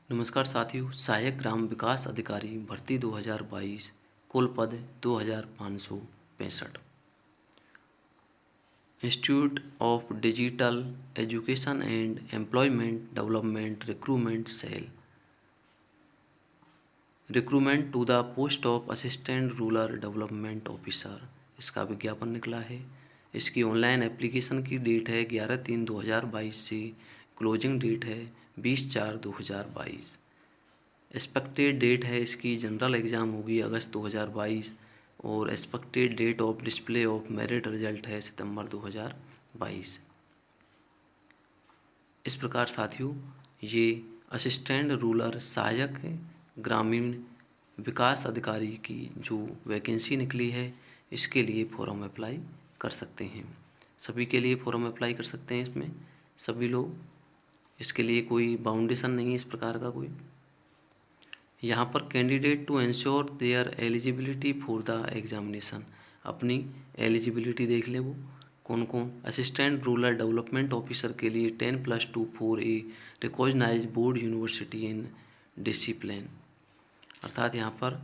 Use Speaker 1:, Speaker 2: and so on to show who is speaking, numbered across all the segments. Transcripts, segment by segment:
Speaker 1: नमस्कार साथियों। सहायक ग्राम विकास अधिकारी भर्ती 2022 कुल पद 2565। Institute of digital education and employment development recruitment cell recruitment to the post of assistant rural development officer, इसका विज्ञापन निकला है। इसकी ऑनलाइन एप्लीकेशन की डेट है 11/3/2022 से क्लोजिंग डेट है 20/4/2022। एक्सपेक्टेड डेट है इसकी जनरल एग्ज़ाम होगी अगस्त 2022 और expected date of display of merit result है सितंबर 2022। इस प्रकार साथियों, ये असिस्टेंट रूरल सहायक ग्रामीण विकास अधिकारी की जो वैकेंसी निकली है, इसके लिए फॉर्म अप्लाई कर सकते हैं। सभी के लिए फॉर्म अप्लाई कर सकते हैं इसमें सभी लोग। इसके लिए कोई बाउंडेशन नहीं है इस प्रकार का कोई। यहाँ पर candidate to ensure their eligibility for the examination, अपनी एलिजिबिलिटी देख ले वो कौन कौन। असिस्टेंट रूरल डेवलपमेंट ऑफिसर के लिए 10+2 for a recognise board university in discipline, अर्थात यहाँ पर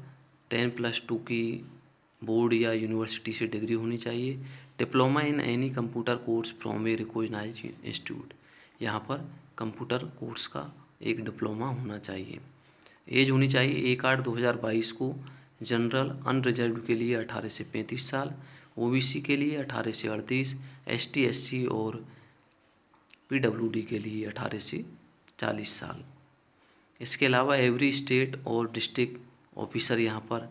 Speaker 1: 10+2 की बोर्ड या यूनिवर्सिटी से डिग्री होनी चाहिए। Diploma in any computer course from a recognise institute, यहाँ पर कंप्यूटर कोर्स का एक डिप्लोमा होना चाहिए। एज होनी चाहिए 1/8/2022 को जनरल अनरिजर्व के लिए 18 से 35 साल, ओबीसी के लिए 18 से 38, एसटी एससी और पीडब्ल्यूडी के लिए 18 से 40 साल। इसके अलावा एवरी स्टेट और डिस्ट्रिक्ट ऑफिसर यहाँ पर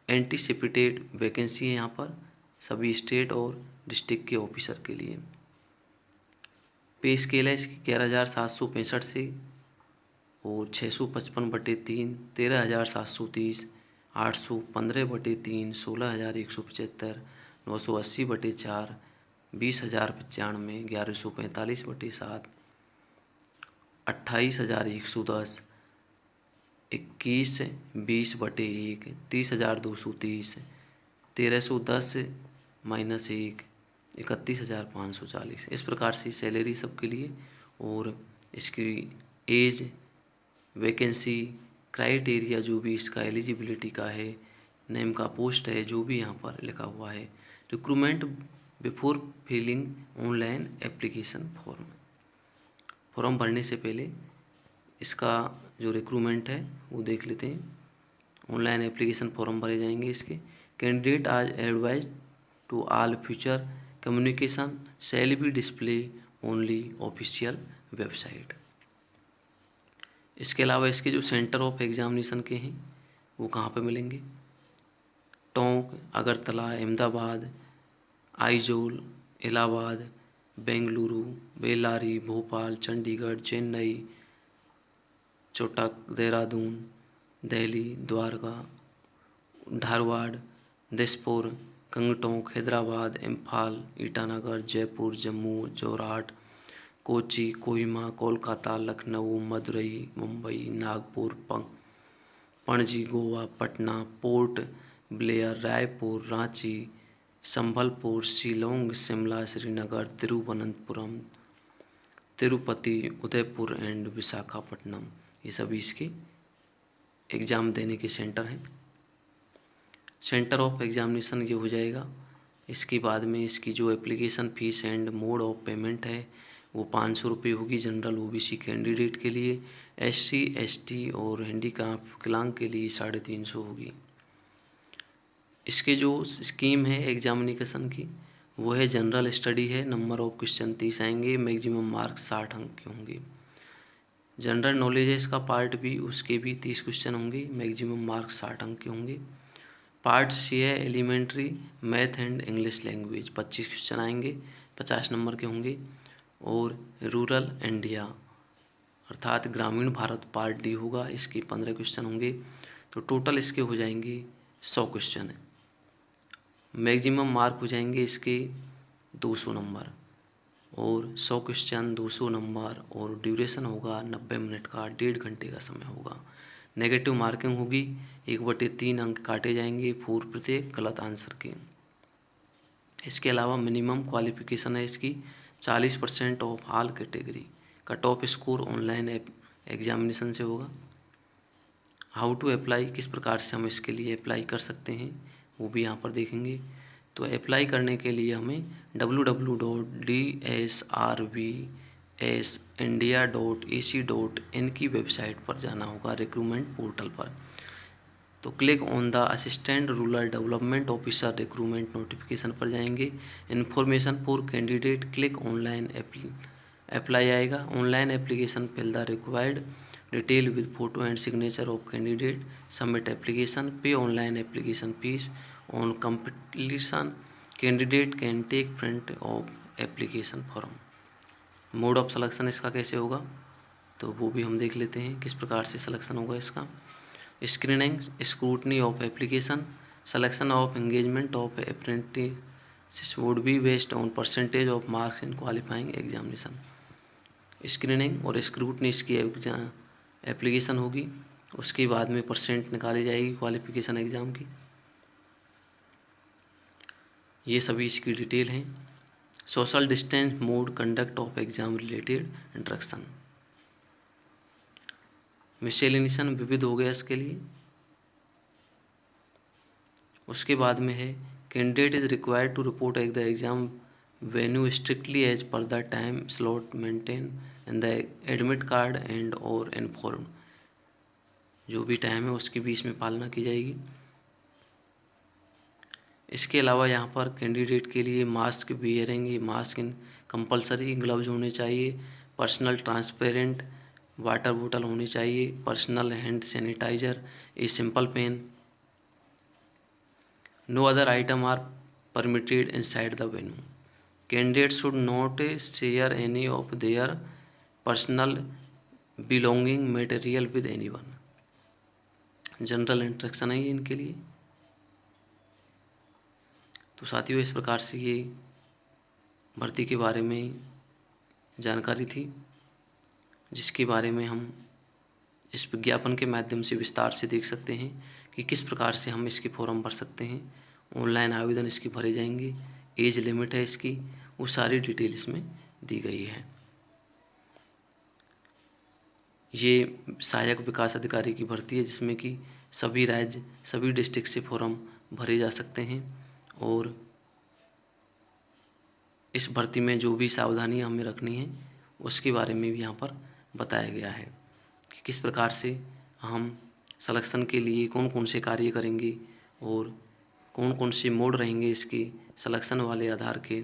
Speaker 1: एंटीसिपेटेड वैकेंसी है यहाँ पर सभी स्टेट और डिस्ट्रिक्ट के ऑफिसर के लिए। पे स्केल है इसकी 11,765 से और 655/3 13,730, 815/3 16,175, 980/4 20,095, 1145/7 28,110, 21/20/1 30,230, 1310-1 31,540। इस प्रकार से सैलरी सबके लिए। और इसकी एज, वैकेंसी, क्राइटेरिया जो भी इसका एलिजिबिलिटी का है, नेम का पोस्ट है जो भी यहाँ पर लिखा हुआ है। Recruitment before filling online application form, form भरने से पहले इसका जो रिक्रूटमेंट है वो देख लेते हैं। ऑनलाइन एप्लीकेशन फॉर्म भरे जाएंगे इसके। कैंडिडेट आज advise to all future communication shall be display only official website. इसके अलावा इसके जो सेंटर ऑफ एग्जामिनेशन के हैं वो कहाँ पे मिलेंगे। टोंक, अगरतला, अहमदाबाद, आइजोल, इलाहाबाद, बेंगलुरु, बेल्लारी, भोपाल, चंडीगढ़, चेन्नई, चोटक, Dehradun, Delhi, Dwarka, Dharwad, Dispur, Gangtok, Hyderabad, Imphal, Itanagar, Jaipur, Jammu, Jorhat, Kochi, Kohima, Kolkata, Lucknow, Madurai, Mumbai, Nagpur, Panaji, Goa, Patna, port Blair, Raipur, Ranchi, Sambalpur, Shillong, Shimla, Srinagar, Thiruvananthapuram, Tirupati, Udaipur and Visakhapatnam, ये सभी इसके एग्ज़ाम देने के सेंटर हैं। सेंटर ऑफ एग्जामिनेशन ये हो जाएगा। इसके बाद में इसकी जो application fees and mode of payment है वो 500 रुपये होगी जनरल ओबीसी कैंडिडेट के लिए। एससी, एसटी और हैंडीक्राफ्ट विकलांग के लिए 350 होगी। इसके जो स्कीम है एग्जामिनेशन की वो है जनरल स्टडी है, नंबर ऑफ क्वेश्चन 30 आएंगे, मैक्सिमम मार्क्स 60 अंक के होंगे। जनरल नॉलेज है इसका पार्ट भी, उसके भी 30 क्वेश्चन होंगे, मैक्सिमम मार्क्स 60 अंक के होंगे। पार्ट सी है elementary math and English language, 25 question आएंगे, 50 नंबर के होंगे। और रूरल इंडिया अर्थात ग्रामीण भारत पार्ट डी होगा, इसके 15 क्वेश्चन होंगे। तो टोटल इसके हो जाएंगे 100 क्वेश्चन। मैक्सिमम मार्क हो जाएंगे इसके 200 नंबर और 100 क्वेश्चन 200 नंबर और ड्यूरेशन होगा 90 मिनट का, 1.5 घंटे का समय होगा। नेगेटिव मार्किंग होगी, 1/3 अंक काटे जाएंगे फॉर प्रत्येक गलत आंसर के। इसके अलावा मिनिमम क्वालिफिकेशन है इसकी 40% of all category. Cut off score online examination से होगा। हाउ टू अप्लाई, किस प्रकार से हम इसके लिए अप्लाई कर सकते हैं वो भी यहाँ पर देखेंगे। तो अप्लाई करने के लिए हमें www.drsrvsindia.ac.in की वेबसाइट पर जाना होगा, रिक्रूटमेंट पोर्टल पर। तो click on the assistant rural development officer recruitment notification पर जाएंगे। Information for candidate, click online apply आएगा। Online application, fill the required detail with photo and signature of candidate, submit application, pay online application fees, on completion candidate can take print of application form. Mode of selection इसका कैसे होगा तो वो भी हम देख लेते हैं किस प्रकार से सिलेक्शन होगा इसका। Screening, scrutiny of application, selection of engagement of apprentices would be based on percentage of marks in qualifying examination। Screening और स्क्रूटनी इसकी एप्लीकेशन होगी, उसके बाद में परसेंट निकाली जाएगी क्वालिफिकेशन एग्ज़ाम की। ये सभी इसकी डिटेल हैं। Social distance, mode, conduct of exam related instruction. Miscellaneous विविध हो गया इसके लिए। उसके बाद में है candidate is required to report at the exam venue strictly as per the time slot maintain in the admit card and और इन्फॉर्म। जो भी टाइम है उसकी भी इसमें पालना की जाएगी। इसके अलावा यहाँ पर कैंडिडेट के लिए मास्क वियरिंग, ये मास्क इन कंपलसरी, ग्लव्स होने चाहिए, पर्सनल ट्रांसपेरेंट वाटर बोतल होनी चाहिए, personal hand sanitiser, a simple pen. No other item are permitted inside the venue. Candidate should not share any of their personal belonging material with anyone. General instruction है ये इनके लिए। तो साथियों इस प्रकार से ये भर्ती के बारे में जानकारी थी, जिसके बारे में हम इस विज्ञापन के माध्यम से विस्तार से देख सकते हैं कि किस प्रकार से हम इसके फॉर्म भर सकते हैं। ऑनलाइन आवेदन इसके भरे जाएंगे, एज लिमिट है इसकी, वो सारी डिटेल इसमें दी गई है। ये सहायक विकास अधिकारी की भर्ती है जिसमें कि सभी राज्य, सभी डिस्ट्रिक्ट से फॉर्म भरे जा सकते हैं। और इस भर्ती में जो भी सावधानियां हमें रखनी है उसके बारे में भी यहाँ पर बताया गया है कि किस प्रकार से हम सिलेक्शन के लिए कौन कौन से कार्य करेंगे और कौन कौन से मोड रहेंगे इसके सिलेक्शन वाले आधार के।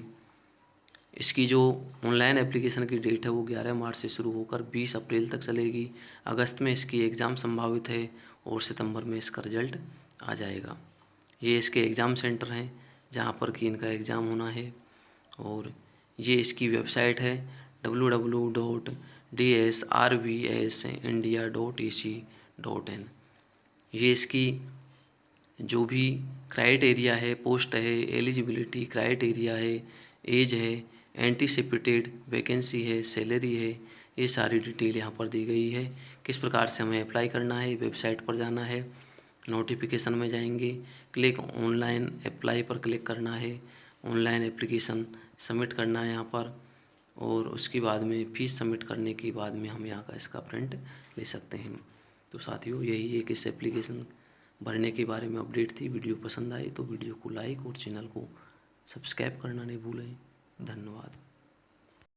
Speaker 1: इसकी जो ऑनलाइन एप्लीकेशन की डेट है वो 11 मार्च से शुरू होकर 20 अप्रैल तक चलेगी। अगस्त में इसकी एग्ज़ाम संभावित है और सितंबर में इसका रिजल्ट आ जाएगा। ये इसके एग्ज़ाम सेंटर हैं जहाँ पर कि इनका एग्ज़ाम होना है। और ये इसकी वेबसाइट है www.dsrvsindia.ac.in। ये इसकी जो भी क्राइटेरिया है, पोस्ट है, एलिजिबिलिटी क्राइटेरिया है, एज है, एंटीसिपेटेड वैकेंसी है, सैलरी है, ये सारी डिटेल यहाँ पर दी गई है। किस प्रकार से हमें अप्लाई करना है, वेबसाइट पर जाना है, नोटिफिकेशन में जाएंगे, क्लिक ऑनलाइन अप्लाई पर क्लिक करना है, ऑनलाइन एप्लीकेशन सबमिट करना है यहाँ पर, और उसके बाद में फ़ीस सबमिट करने के बाद में हम यहाँ का इसका प्रिंट ले सकते हैं। तो साथियों यही एक इस एप्लीकेशन भरने के बारे में अपडेट थी। वीडियो पसंद आई तो वीडियो को लाइक और चैनल को सब्सक्राइब करना नहीं भूलें। धन्यवाद।